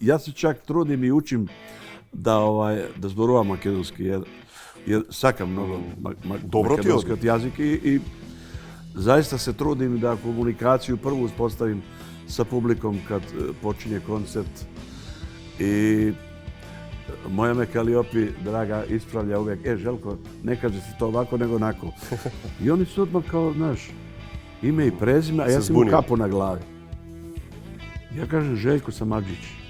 ja se čak trudim i učim da zborujem makedonski, jer sakam mnogo makedonski jezik i zaista se trudim da komunikaciju prvu uspostavim sa publikom kad počinje koncert. I moja me Kaliopi, draga, ispravlja uvijek, Željko, ne kaže se to ovako nego onako. I oni su odmah kao, znaš, ime i prezime, a ja sam mu kapu na glavi. Ja kažem Željko Samardžić.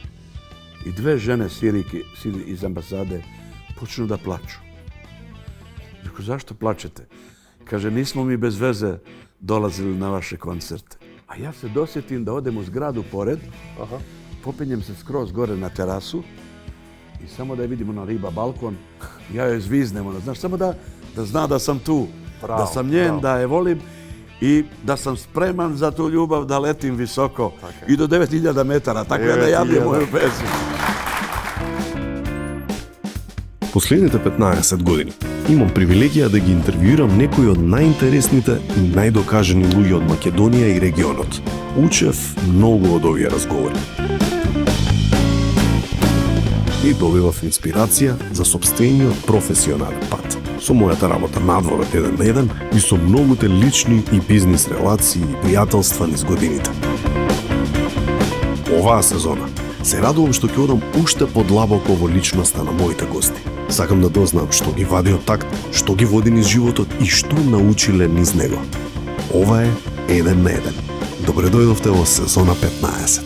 I dve žene Siriki iz ambasade počnu da plaču. Rekao, zašto plačete? Kaže, nismo mi bez veze dolazili na vaše koncerte. A ja se dosjetim da odem u zgradu pored, popinjem se skroz gore na terasu i samo da je vidimo na riba balkon, ja joj zviznem, znaš, samo da zna da sam tu, da sam njen, da je volim i da sam spreman za tu ljubav da letim visoko i do 9000 metara, tako da javljam moju pesmu. Последните 15 години имам привилегија да ги интервјуирам некои од најинтересните и најдокажани луѓе од Македонија и регионот. Учев многу од овие разговори. И добивав инспирација за сопствениот професионален пат. Со мојата работа надвор од 1 на 1 и со многуте лични и бизнис релации и пријателства низ годините. Оваа сезона се радувам што ќе одам уште подлабоко во личноста на моите гости. Сакам да дознам што ги вади од такт, што ги води низ животот и што научиле низ него. Ова е 1 на 1. Добре дојдовте во сезона 15.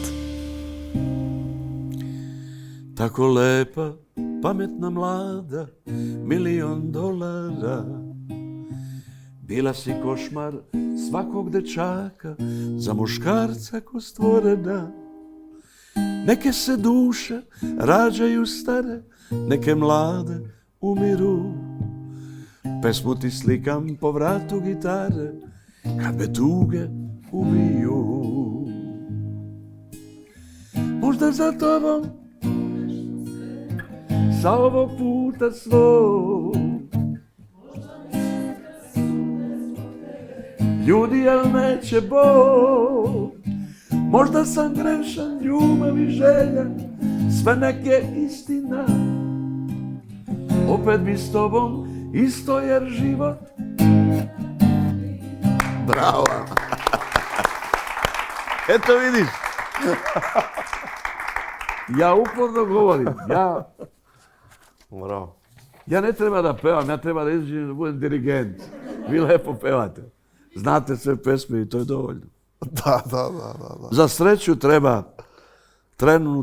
Tako lepa, pametna mlada, $1.000.000. Bila si košmar svakog dečaka, za muškarca ko stvorena. Neke se duše rađaju stare, neke mlade umiru. Pesmu ti slikam po vratu gitare, kad me tuge ubiju. Možda za tobom sa ovog puta svog ljudi, jel neće Bog. Možda sam grešan, ljubav i želja, sve neke istina. Opet bi s tobom isto jer život. Bravo! Eto vidiš. Ja uporno govorim, ja ne treba da pevam, ja treba da izađem da budem dirigent. Vi lepo pevate. Znate sve pesme i to je dovoljno. Da. Za sreću treba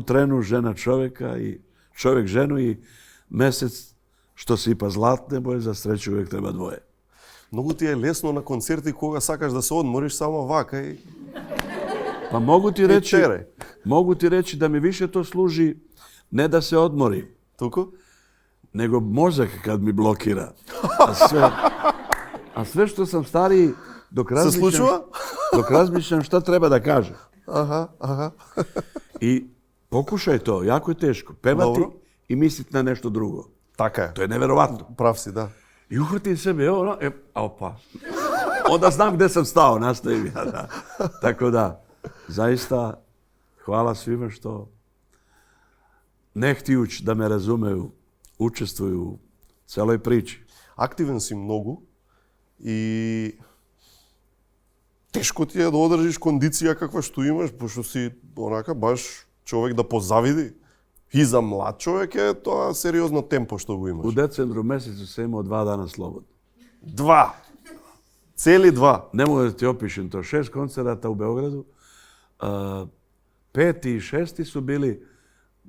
trenu žena čovjeka i čovjek ženu i mesec što сипа златне боje, за среќа uvek treba dvoje. Многу ти е лесно на концерти кога сакаш да се одмориш само вака и... Pa mogu ti reći da mi više to služi ne da se odmorim. Туку? Nego mozak kad mi blokira. A sve što sam stariji, dok razmišljam šta treba da kažem. Aha. I pokušaj to, jako je teško. Pevati i misliti na nešto drugo. Така е. To je neverovatno. Прав си, да. I uhvatim sebe, opa. Onda znam gde sam stao, nastavim ja. Da. Tako da, zaista, hvala svima što ne htijuć da me razumeju, učestvuju u celoj priči. Активен си многу и тешко ти е да одржиш кондиција каква што имаш, пошто си онака баш човек да позавиди. И за млад човек е тоа сериозно темпо што го имаш. U decembru mesecu sam imao 2 dana slobodno. 2! Цели 2! Ne mogu da ti opišem to. 6 koncerata u Beogradu. 5. i 6. su bili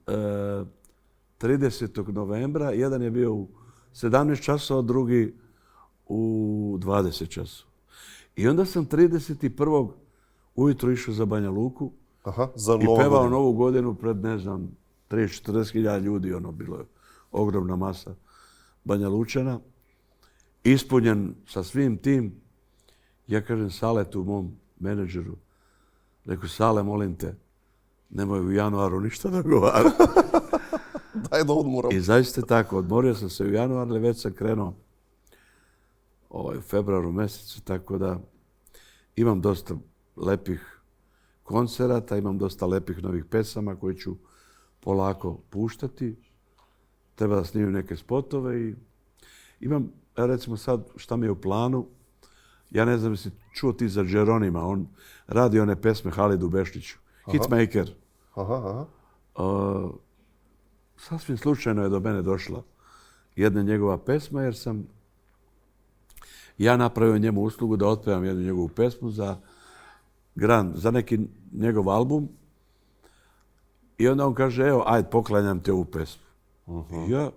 30. novembra. Jedan je bio u 17 časova, drugi u 20 časova. I onda sam 31. ujutro išao za Banja Luku i pevao Novu godinu pred, ne znam, 30-40.000 ljudi, bilo je ogromna masa Banja Lučana. Ispunjen sa svim tim, ja kažem Saletu, mom menadžeru, rekao, Sale, molim te, nemoj u januaru ništa dogovara. Daj da odmoram. I zaista tako, odmorio sam se u januaru, ali već sam krenuo u februaru mesecu, tako da imam dosta lepih koncerata, imam dosta lepih novih pesama koje ću polako puštati. Treba da snimim neke spotove i imam, recimo sad, šta mi je u planu. Ja ne znam si čuo ti za Džeronima, on radi one pesme Halidu Beštiću. Hitmaker. Sasvim slučajno je do mene došla jedna njegova pesma, jer sam ja napravio njemu uslugu da otpevam jednu njegovu pesmu za neki njegov album. I onda on kaže, evo, ajde, poklanjam ti ovu pesmu. I ja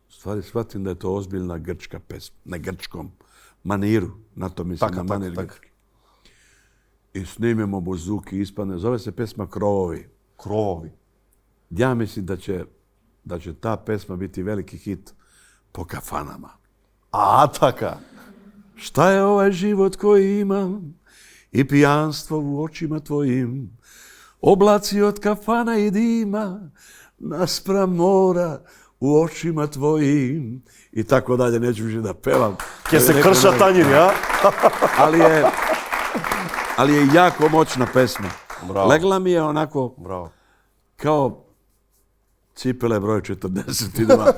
stvari shvatim da je to ozbiljna grčka pesma, na grčkom maniru, na to mislim, na manir grčki. I snimimo buzuki, ispadne, zove se pesma Krovovi. Krovovi. Ja mislim da će ta pesma biti veliki hit po kafanama. A, taka. Šta je ovaj život koji imam i pijanstvo u očima tvojim, oblaci od kafana i dima, naspram mora u očima tvojim i tako dalje, neću više da pevam. Kje se krša tanjir, ja? ali je jako moćna pesma. Bravo. Legla mi je onako kao cipele broj 42.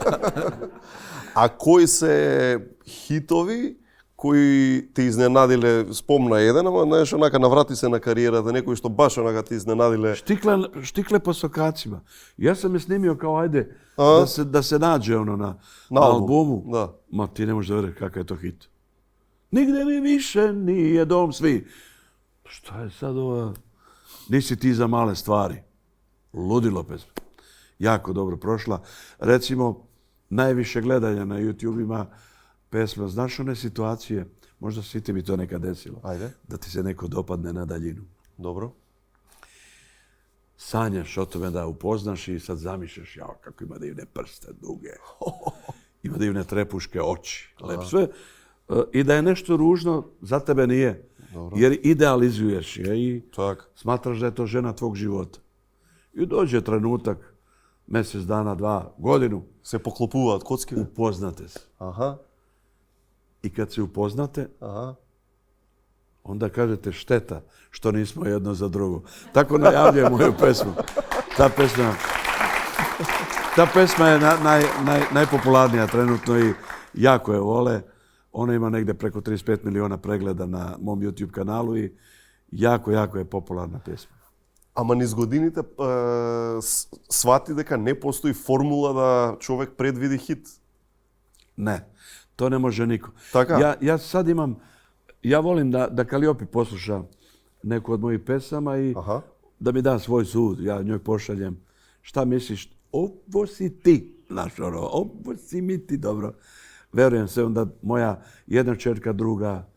A koji se hitovi koji ti изненадиле, спомна еден, ама знаеш, онака наврати се на кариерата, некои што баш онака ти изненадиле. Štikle po sokacima. Ja sam je snimio kao ajde da se nađe ono na albumu. Da. Ma ti ne možeš da veruješ kakav je to hit. Nigde mi više nije dom svi. Šta je sad ova? Nisi ti za male stvari. Ludilo pesma. Jako dobro prošla. Recimo, najviše gledanja na YouTube ima pesma. Znaš one situacije, možda si ti mi to nekad desilo, ajde, da ti se neko dopadne na daljinu. Dobro. Sanjaš o tome da upoznaš i sad zamišljaš, jao, kako ima divne prste, duge. Ima divne trepuške oči. Lep sve. I da je nešto ružno, za tebe nije. Dobro. Jer idealizuješ je i tak. Smatraš da je to žena tvog života. I dođe trenutak, mjesec dana, 2, godinu. Se poklopуваат коцки. Upoznate se. Aha. I kad se upoznate, onda kažete šteta što nismo jedno za drugo. Tako najavljujem moju pesmu. Ta pesma je najpopularnija trenutno i jako je vole. Ona ima negdje preko 35 miliona pregleda na mom YouTube kanalu i jako je popularna pesma. Ама низ годините свати дека не постои формула да човек предвиди хит. Ne, to ne može niko. Така? Ja sad imam, ja volim da Kaliopi posluša neku od mojih pesama i da mi da svoj sud. Ja njoj pošaljem šta misliš, ovo si ti, znaš ono, ovo si mi ti, dobro. Verujem se, onda moja jedna čerka, druga,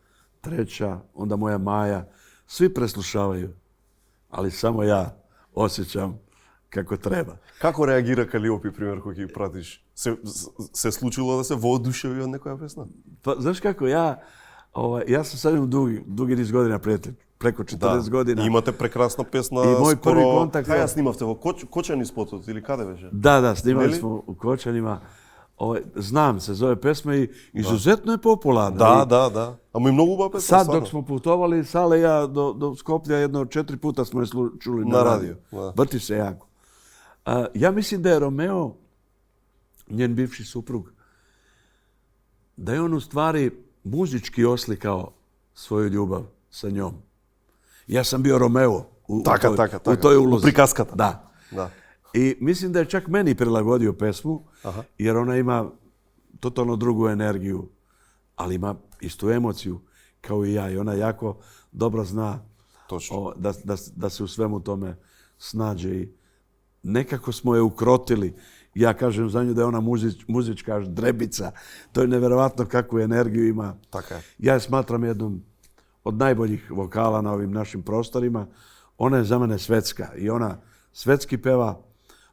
treća, onda moja Maja, svi preslušavaju, ali samo ja osjećam kako treba. Како реагира Калиопи, пример, кој ги пратиш? Се случило да се воодушеви од некоја песна? Pa, znaš kako, ja sam sad imam dugi niz godina prijatelj, preko 40 godina. И имате прекрасна песна. И мој први контакт. Кај ја снимавте во Кочани спотот или каде беше? Da, snimali smo u Kočanima. Znam se, zove pesma i izuzetno je popularna. Da. Ама и многу убава песна. Sad dok smo putovali, Sale i ja do Skoplja jedno 4 puta smo je čuli na radio. Vrti se jako. Ja mislim da je Romeo, njen bivši suprug, da je on u stvari muzički oslikao svoju ljubav sa njom. Ja sam bio Romeo u toj ulozi. U prikaskata. Da. I mislim da je čak meni prilagodio pesmu, jer ona ima totalno drugu energiju, ali ima istu emociju kao i ja. I ona jako dobro zna da se u svemu tome snađe. I nekako smo je ukrotili. Ja kažem za nju da je ona muzička drebica. To je nevjerovatno kakvu energiju ima. Ja je smatram jednom od najboljih vokala na ovim našim prostorima. Ona je za mene svetska i ona svetski peva.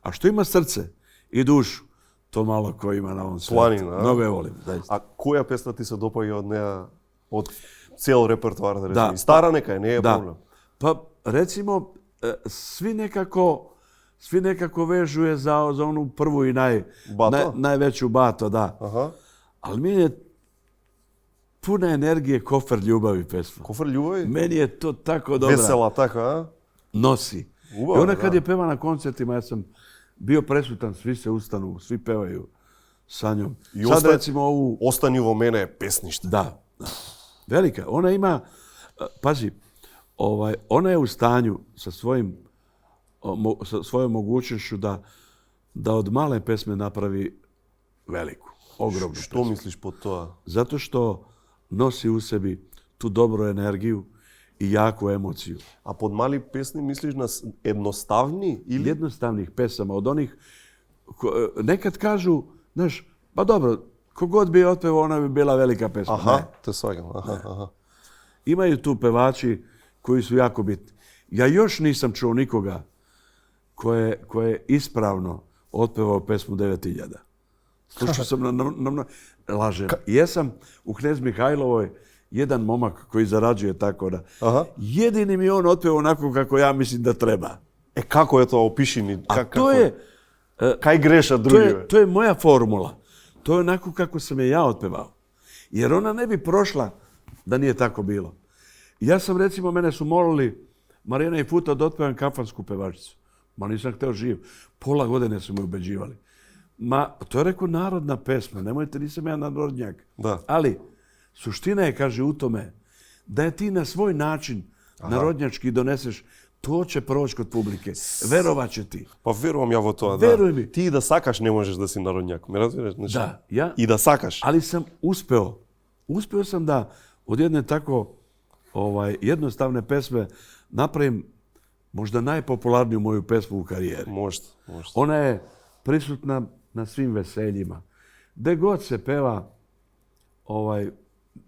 A što ima srce i dušu, to malo ko ima na ovom svijetu. Planina, mnogo je volim. A koja pesma ti se dopaѓа od неа, od cijel repertoar, da rečem? Stara neka je, nije problem. Pa recimo, svi nekako vežu je za onu prvu i najveću Bato, da. Ali mi je puna energije Kofer ljubavi pesma. Kofer ljubavi? Meni je to tako dobra. Vesela tako, a? Nosi. I ona kad je peva na koncertima, ja sam bio presutan, svi se ustanu, svi pevaju sa njom. I sad recimo ovu... Ostani vo mene pesnište. Da. Velika. Ona ima, pazi, ona je u stanju sa svojom mogućnošću da od male pesme napravi veliku, ogromnu pesmu. Što misliš pod to? Zato što nosi u sebi tu dobru energiju i jaku emociju. A pod mali pesmi misliš na jednostavni ili? Jednostavnih pesama, od onih, nekad kažu, znaš, pa dobro, kogod bi otpevao, ona bi bila velika pesma. Aha, te svagam. Imaju tu pevači koji su jako bitni. Ja još nisam čuo nikoga ko je ispravno otpevao pesmu 9000. Slušao sam lažem. Jesam u Knez Mihajlovoj jedan momak koji zarađuje tako da. Jedini mi on otpevao onako kako ja mislim da treba. Kako je to? Opiši mi. A to je... Kaj greša drugi? To je moja formula. To je onako kako sam je ja otpevao. Jer ona ne bi prošla da nije tako bilo. Ja sam recimo, mene su molili Marijana i Futa da otpevam kafansku pevačicu. Ma nisam hteo živ. Pola godine su me ubeđivali. Ma, to je rekao narodna pesma. Nemojte, nisam ja narodnjak. Da. Ali, suština je, kaže, u tome da je ti na svoj način narodnjački doneseš, to će proći kod publike. Verovat će ti. Pa verujem ja vo to. Veruj mi. Ti da sakaš ne možeš da si narodnjak. Me razumiješ? Da, ja. I da sakaš. Ali sam uspeo. Uspeo sam da od jedne tako jednostavne pesme napravim možda najpopularniju moju pesmu u karijeri. Možda. Ona je prisutna na svim veseljima. Gde god se peva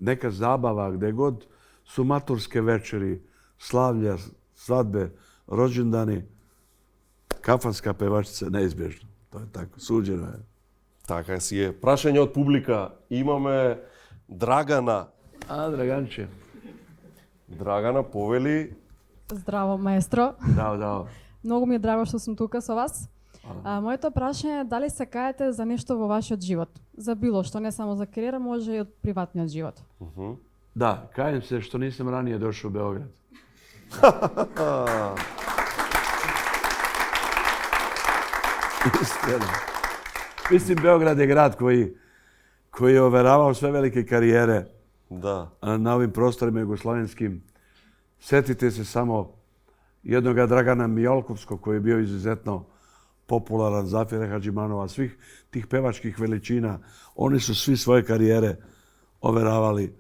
neka zabava, gde god su maturske večeri, slavlja, svadbe, rođendani, kafanska pevačica neizbježno. To je tako, suđeno je. Така си е. Прашање од публика. Имаме Драгана. Draganče. Драгана повели. Здраво, маестро. Да. Многу ми е драго што сум тука со вас. Моето прашање е дали се каете за нешто во вашиот живот? За било што, не само за кариера, може и од приватниот живот. Da, kajem se što nisam ranije došao u Beograd. Mislim, Beograd je grad koji je overavao sve velike karijere na ovim prostorima jugoslovenskim. Sjetite se samo jednoga Dragana Mijolkovskog koji je bio izuzetno popularan, Zafira Hadžimanova, svih tih pevačkih veličina. Oni su svi svoje karijere overavali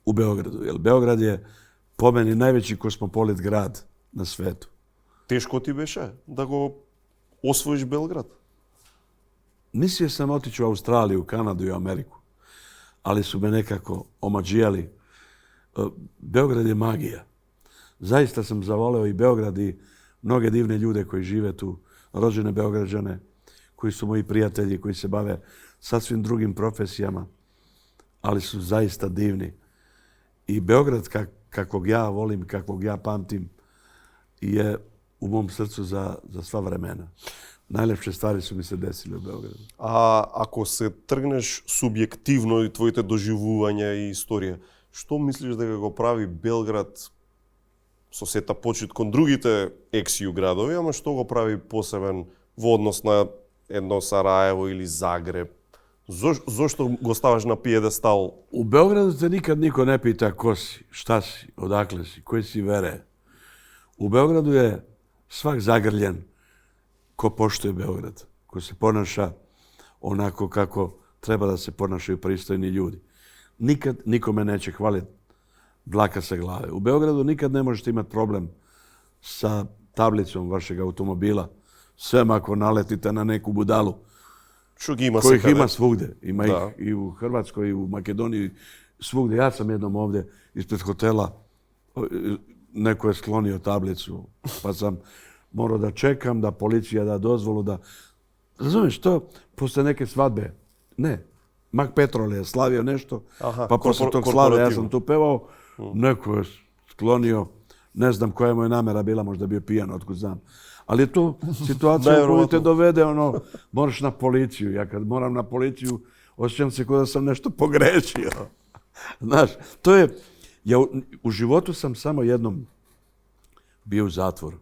u Beogradu. Jer Beograd je po meni najveći kosmopolit grad na svetu. Тешко ти беше да го освоиш Белград? Mislio sam otići u Australiju, Kanadu i Ameriku, ali su me nekako omađijali. Beograd je magija. Zaista sam zavoleo i Beograd i mnoge divne ljude koji žive tu, rođene Beograđane, koji su moji prijatelji, koji se bave sasvim drugim profesijama, ali su zaista divni. I Beograd, kakvog ja volim, kakvog ja pamtim, je u mom srcu za sva vremena. Najlepše stvari su mi se desile u Beogradu. А ако се тргнеш субјективно и твоите доживувања и историја, што мислиш дека го прави Белград со сета почит кон другите ексију градови, ама што го прави посебен во однос на едно Сараево или Загреб? Зошто го ставаш на пиедестал? U Beogradu te nikad niko ne pita ko si, šta si, odakle si, koji si vere. U Beogradu je svak zagrljen ko poštuje Beograd, ko se ponaša onako kako treba da se ponašaju pristojni ljudi. Nikad nikome neće hvaliti dlaka sa glave. U Beogradu nikad ne možete imati problem sa tablicom vašeg automobila, sem ako naletite na neku budalu, kojih ima svugde. Ima ih i u Hrvatskoj, i u Makedoniji, svugde. Ja sam jednom ovdje ispred hotela, neko je sklonio tablicu, pa sam morao da čekam, da policija da dozvolu, da... Razumiješ, to posle neke svadbe, ne, Mak Petrol je slavio nešto, pa posle tog slave ja sam tu pevao, neko je sklonio, ne znam koja mu je namera bila, možda bio pijan, otkud znam. Ali je to situacija u kojoj te dovede, moraš na policiju. Ja kad moram na policiju, osjećam se kao da sam nešto pogrešio. Znaš, to je... Ja u životu sam samo jednom bio u zatvoru.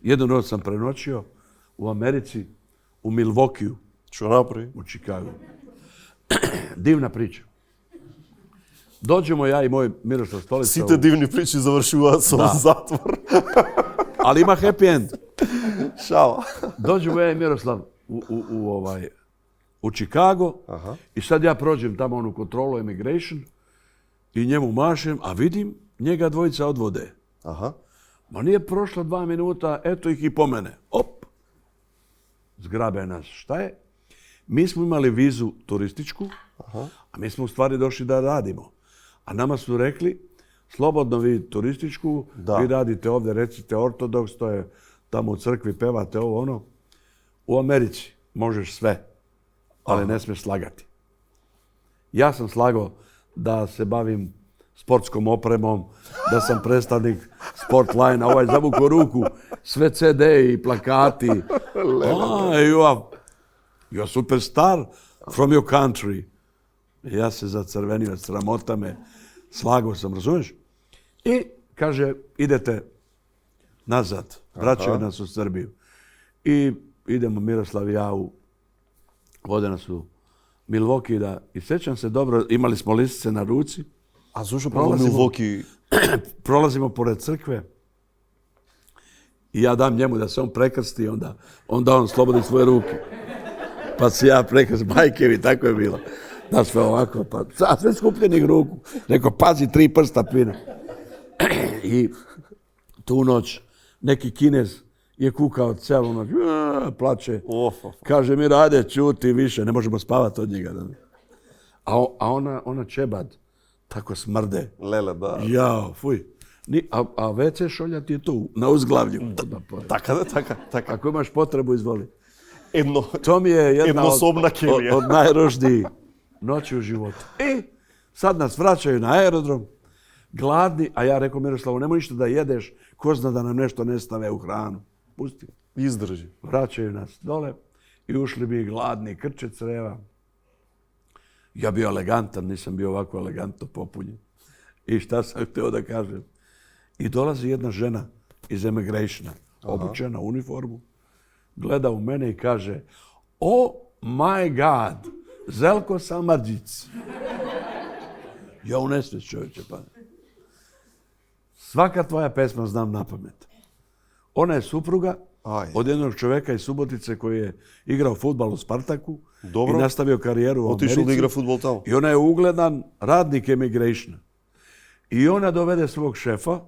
Jednu noć sam prenoćio u Americi, u Milwaukeeu, Што направи? u Čikagu. Divna priča. Dođemo ja i moj Miroslav Stolica. Сите дивни причи завршуваат со затвор. Ali ima happy end. Шала. Dođemo ja i Miroslav u Chicago i sad ja prođem tamo onu kontrolu immigration i njemu mašem, a vidim njega dvojica odvode. Аха. Ma nije prošlo 2 minuta, eto ih i po mene. Op! Zgrabe nas. Šta je? Mi smo imali vizu turističku, a mi smo u stvari došli da radimo. A nama su rekli, slobodno vi turističku, vi radite ovdje, recite ortodoks, to je tamo u crkvi, pevate ovo ono. U Americi možeš sve, ali ne smiješ slagati. Ja sam slagao da se bavim sportskom opremom, da sam predstavnik Sportline, a ovaj zavukao ruku, sve CD i plakati. You are superstar from your country. Ja se zacrvenio, sramota me, slagao sam, razumiješ? I kaže, idete nazad, vraćaju nas u Srbiju. I idemo Miroslav i ja vode nas u Milwaukee i sjećam se dobro, imali smo listice na ruci. A zašto pravo Milwaukee? Prolazimo pored crkve i ja dam njemu da se on prekrsti, onda on slobodi svoje ruke. Pa se ja prekrst majkevi, tako je bilo. Da sve ovako, a sve skupljenih ruku. Neko, pazi, 3 prsta pina. I tu noć neki Kinez je kukao celu noć, plače. Kaže mi, Rade, čuti više, ne možemo spavati od njega. A ona čebad, tako smrde. Lele, da. Jao, fuj. A WC šolja ti je tu, na uzglavlju. Така. Ako imaš potrebu, izvoli. Едно. To mi je jedna Еднособна келија. od najružnijih noći u životu. I sad nas vraćaju na aerodrom, gladni, a ja rekao Miroslavu, nemoj ništa da jedeš, ko zna da nam nešto ne stave u hranu. Pusti. Издржи. Vraćaju nas dole i ušli bi gladni, krče creva. Ja bio elegantan, nisam bio ovako elegantno popunjen. I šta sam htio da kažem? I dolazi jedna žena iz Immigrationa, obučena u uniformu, gleda u mene i kaže, oh my God, Zelko Samardžić. Ja u nesveć, čovječe, pa. Svaka tvoja pesma znam na pamet. Ona je supruga od jednog čovjeka iz Subotice koji je igrao fudbal u Spartaku i nastavio karijeru u Americi. Otišao da igra fudbal tamo. I ona je ugledan radnik Immigrationa. I ona dovede svog šefa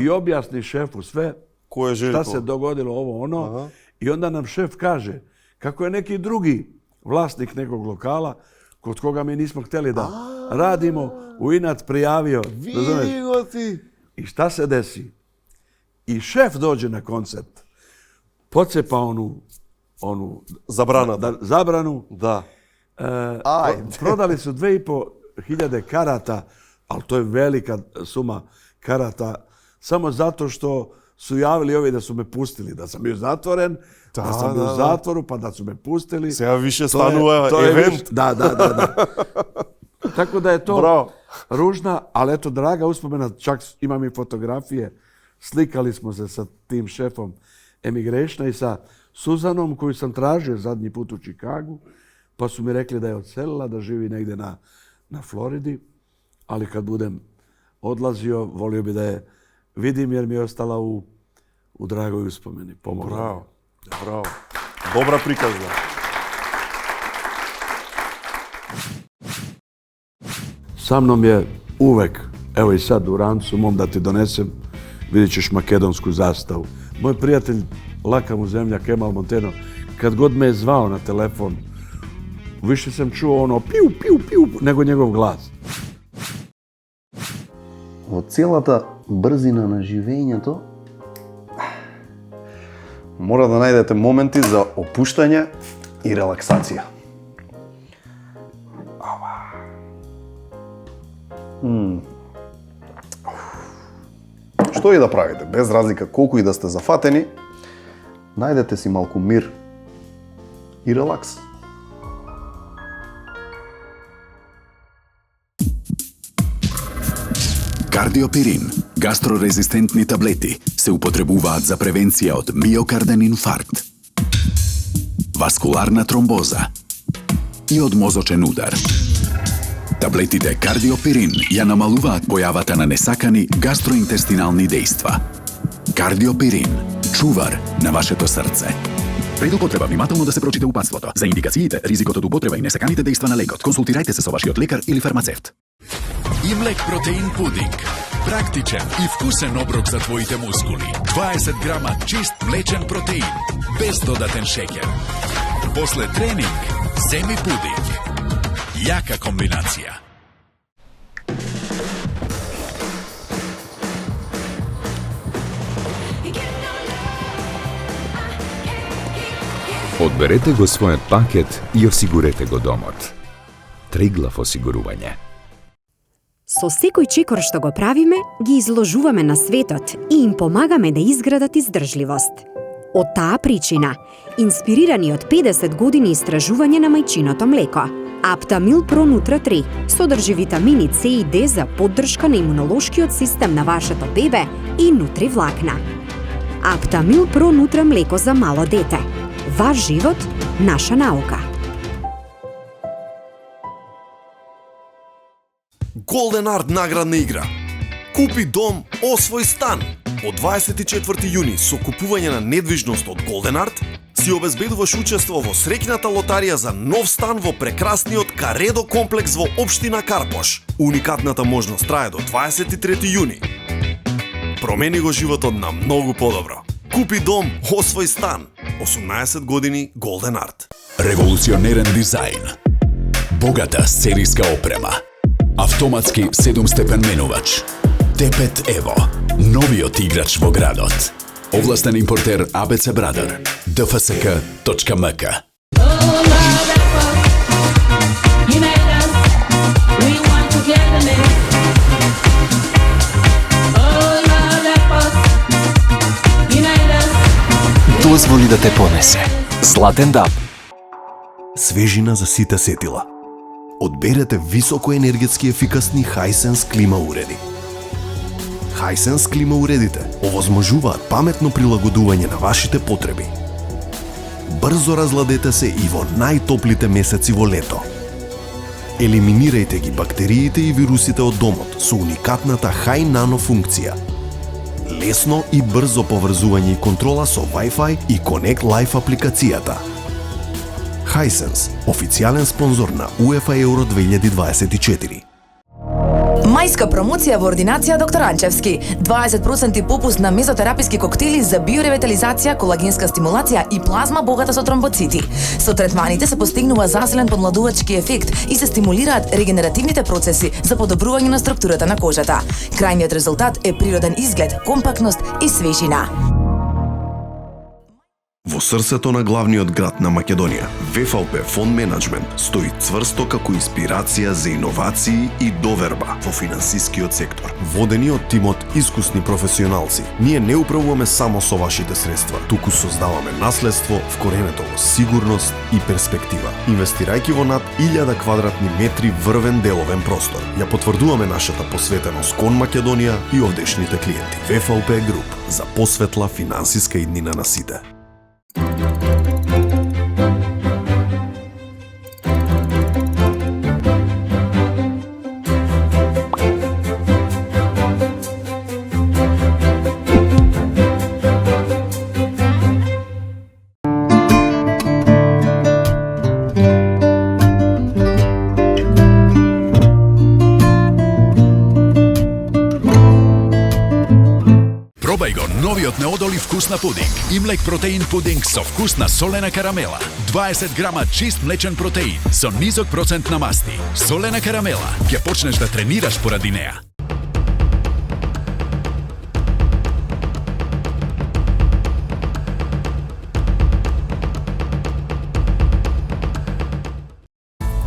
i objasni šefu sve šta se dogodilo ovo ono. I onda nam šef kaže kako je neki drugi vlasnik nekog lokala kod koga mi nismo htjeli da radimo, u inat prijavio. I šta se desi? I šef dođe na koncert, pocepa onu zabranu. Da. Prodali su 2.500 karata, ali to je velika suma karata, samo zato što su javili ovi da su me pustili, da sam bio zatvoren, da sam bio u zatvoru, pa da su me pustili. Сега više станува event. Da. Tako da je to ružna, ali eto, draga uspomena, čak imam i fotografije, slikali smo se sa tim šefom Immigrationa i sa Suzanom koju sam tražio zadnji put u Čikagu, pa su mi rekli da je odselila, da živi negdje na Floridi, ali kad budem odlazio, volio bi da je vidim jer mi je ostala u dragoj uspomeni. Bravo. Dobra prikazna. Sa mnom je uvek, evo i sad u rancu mom da ti donesem, vidjet ćeš makedonsku zastavu. Moj prijatelj, laka mu zemlja, Kemal Monteno, kad god me je zvao na telefon, više sam čuo ono piu, piu, piu, nego njegov glas. Од целата брзина на живењето, мора да најдете моменти за опуштање и релаксација. Што и да правите, без разлика колку и да сте зафатени, најдете си малку мир и релакс. Кардиопирин. Гастрорезистентни таблети се употребуваат за превенција од миокарден инфаркт, васкуларна тромбоза и од мозочен удар. Таблетите Кардиопирин ја намалуваат појавата на несакани гастроинтестинални дејства. Кардиопирин, чувар на вашето срце. Пред употреба внимателно да се прочита упатството. За индикациите, ризикот од употреба и несаканите дејства на лекот, консултирајте се со вашиот лекар или фармацевт. Имлек протеин пудинг. Практичен и вкусен оброк за твоите мускули. 20 грама чист млечен протеин, без додатен шеќер. После тренинг, земи пудинг. Јака комбинација. Одберете го својот пакет и осигурете го домот. Триглав осигурување. Со секој чекор што го правиме, ги изложуваме на светот и им помагаме да изградат издржливост. Од таа причина, инспирирани од 50 години истражување на мајчиното млеко, Аптамил Про Нутра 3 содржи витамини С и Д за поддршка на имунолошкиот систем на вашето бебе и нутри влакна. Аптамил Про Нутра млеко за мало дете. Ваш живот, наша наука. Golden Art наградна игра. Купи дом, освој стан. Од 24 јуни со купување на недвижност од Golden Art си обезбедуваш учество во среќната лотарија за нов стан во прекрасниот Каредо комплекс во општина Карпош. Уникатната можност трае до 23 јуни. Промени го животот на многу подобро. Купи дом, освој стан. 18 години Golden Art. Револуционерен дизајн. Богата сериска опрема. Автоматски 7-степен менувач. Тепет Ево. Новиот играч во градот. Овластен импортер ABC Brother. dfsk.mk. Дозволи да те понесе. Златен даб. Свежина за сите сетила. Одберете високоенергетски ефикасни Hisense клима уреди. Hisense клима уредите овозможуваат паметно прилагодување на вашите потреби. Брзо разладете се и во најтоплите месеци во лето. Елиминирајте ги бактериите и вирусите од домот со уникатната High Nano функција. Лесно и брзо поврзување и контрола со Wi-Fi и Connect Life апликацијата. Hisense, официјален спонзор на UEFA Euro 2024. Мајска промоција во ординација доктор Анчевски. 20% попуст на мезотераписки коктели за биоревитализација, колагенска стимулација и плазма богата со тромбоцити. Со третманите се постигнува засилен помладувачки ефект и се стимулираат регенеративните процеси за подобрување на структурата на кожата. Крајниот резултат е природен изглед, компактност и свежина. Во срцето на главниот град на Македонија, ВФЛП Фонд Менеджмент стои цврсто како инспирација за иновации и доверба во финансискиот сектор. Водени од тимот искусни професионалци, ние не управуваме само со вашите средства, туку создаваме наследство вкоренето во сигурност и перспектива. Инвестирајќи во над 1000 квадратни метри врвен деловен простор, ја потврдуваме нашата посветеност кон Македонија и овдешните клиенти. ВФЛП Груп за посветла финансиска иднина на сите. Пробај го новиот неодолив вкус на пудинг. Имлек протеин пудинг со вкус на солена карамела. 20 грама чист млечен протеин со низок процент на масти. Солена карамела. Ќе почнеш да тренираш поради неа.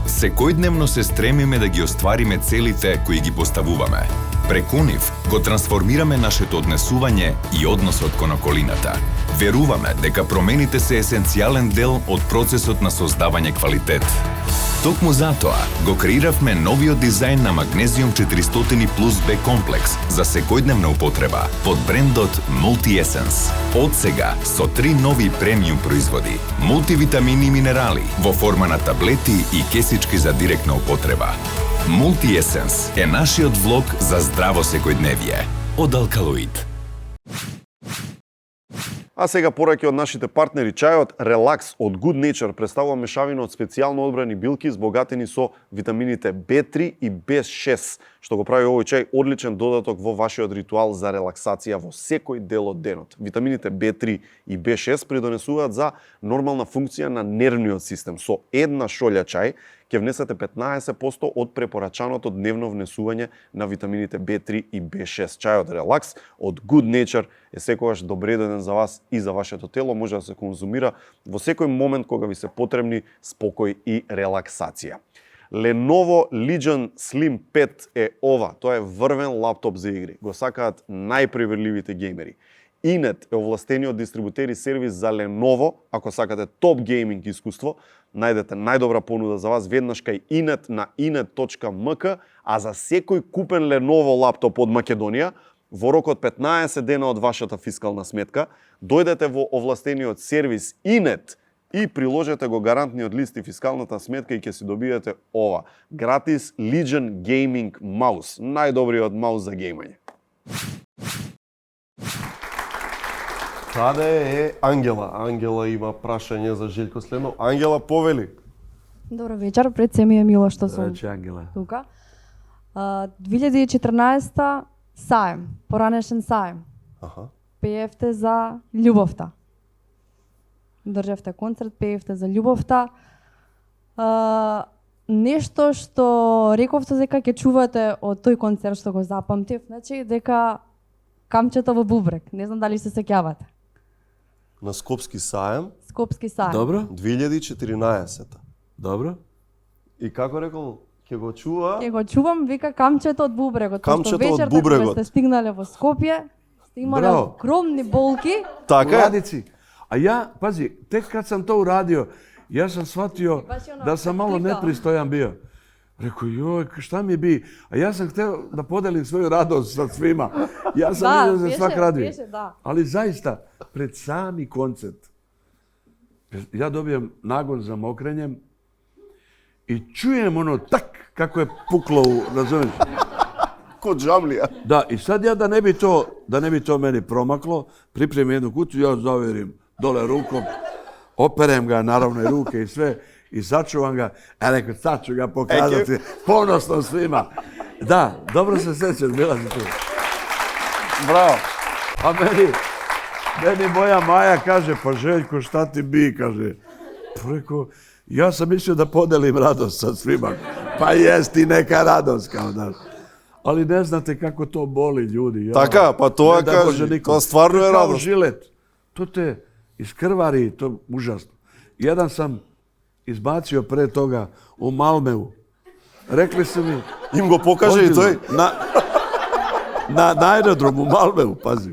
Секојдневно се стремиме да ги оствариме целите кои ги поставуваме. Преку нив го трансформираме нашето однесување и односот кон околината. Веруваме дека промените се есенцијален дел од процесот на создавање квалитет. Токму затоа го креиравме новиот дизајн на Magnesium 400 Plus B комплекс за секојдневна употреба под брендот Multi Essence. Од сега со 3 нови премиум производи, мултивитамини и минерали во форма на таблети и кесички за директна употреба. Multi Essence е нашиот влог за здраво секојдневие од Алкалоид. А сега пораки од нашите партнери, чајот Relax од Good Nature представува мешавина од специјално одбрани билки збогатени со витамините B3 и B6, што го прави овој чај одличен додаток во вашиот ритуал за релаксација во секој дел од денот. Витамините B3 и B6 придонесуваат за нормална функција на нервниот систем. Со една шолја чај ќе внесете 15% од препорачаното дневно внесување на витамините B3 и B6. Чајот Relax од Good Nature е секогаш добредоден за вас и за вашето тело. Може да се конзумира во секој момент кога ви се потребни спокој и релаксација. Lenovo Legion Slim 5 е ова. Тоа е врвен лаптоп за игри. Го сакаат најпреверливите геймери. Inet е овластениот дистрибутер и сервис за Lenovo. Ако сакате топ гейминг искуство, најдете најдобра понуда за вас веднаш кај Inet на inet.mk, а за секој купен Lenovo лаптоп од Македонија, во рок од 15 дена од вашата фискална сметка, дојдете во овластениот сервис Inet и приложете го гарантниот лист и фискалната сметка и ќе си добиете ова. Гратис Legion Gaming Mouse. Најдобриот маус за геймање. Каде е Ангела? Ангела има прашање за Желјко Следнов. Ангела, повели. Добро вечер, пред се ми е мило што сум Рече Ангела. тука. 2014 саем, поранешен саем. Аха. Пеевте за љубовта. Државте концерт, пеевте за љубовта. Нешто што рековте дека ќе чувате од тој концерт што го запамтив, значи дека камчето во бубрек. Не знам дали се сеќавате. На Скопски саем, Скопски саем. Добро? 2014. Добро? И како рекол, ќе го чува? Ќе го чувам, вика камчето од бубрегот. Камчето Пошто од вечерта бубрегот. кога сте стигнале во Скопје, сте имале Браво. огромни болки. Така е? Младици. А ја, пази, тек кад сам тоа урадио, јас сам сватио Баш е оно, да сам мало клика. непристојан био. Реко, јој, шта ми би? А јас сам хтео да поделим своју радост со свима. Јас сам Да, видел за свак радио. беше, да. Ali zaista, pred sami koncert, ja dobijem nagon za mokrenjem i čujem ono tak kako je puklo u, razumiješ? Kod Žamlija. Da, i sad ja da ne bi to meni promaklo, pripremim jednu kutiju, ja zaverim dole rukom, operem ga, naravno i ruke i sve, i sačuvam ga, a neko sad ću ga pokazati ponosno svima. Da, dobro se sjećaš, bila si tu. Браво. A meni moja Maja kaže, pa Željko, šta ti bi, kaže. Pa rekao, ja sam mislio da podelim radost sa svima. Pa jest i neka radost, kao da. Ali ne znate kako to boli, ljudi. Ja. Така, па тоа Ne daj Bože кажи, nikom. тоа стварно е Kao радост. žilet. To te iskrvari, to je užasno. Jedan sam izbacio pre toga u Malmeu. Rekli su mi... Им го покаже и тој. Na aerodromu u Malmeu, pazi.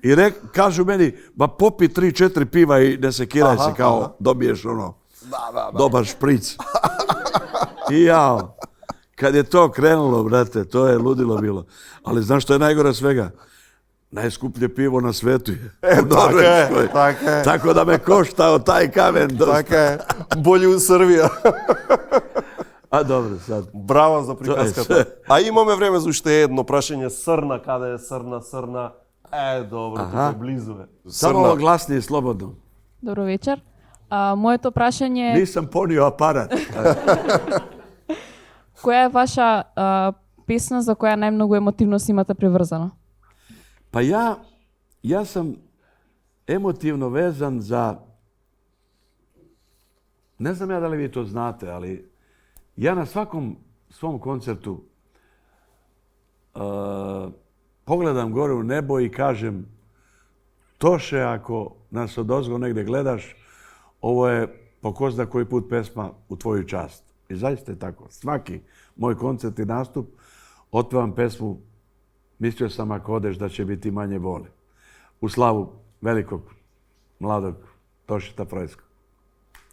I kažu meni, ba popi 3-4 piva i ne sekiraj se kao dobiješ ono, dobar špric. I jao, kad je to krenulo, brate, to je ludilo bilo. Ali znaš što je najgore svega? Najskuplje pivo na svetu je. Така е. Tako da me koštao taj kamen dosta. Така е. Бољи у Србија. A dobro, sad. Браво за приказката. А имаме време за уште едно прашање. Срна, каде е Срна? Срна. Добро, тука е близу е. Samo ovo glasnije, slobodno. Добро вечер. Моето прашање е Nisam ponio aparat. која е ваша песна за која најмногу емотивност имате приврзано? Pa ja sam emotivno vezan za, ne znam ja da li vi to znate, ali ja na svakom svom koncertu pogledam gore u nebo i kažem, Toše, ako nas odozgo negde gledaš, ovo je po ko zna koji put pesma u tvoju čast. I zaista je tako. Svaki moj koncert i nastup otpevam pesmu Mislio sam ako odeš da će biti manje boli. U slavu velikog, mladog Tošeta Frojskog.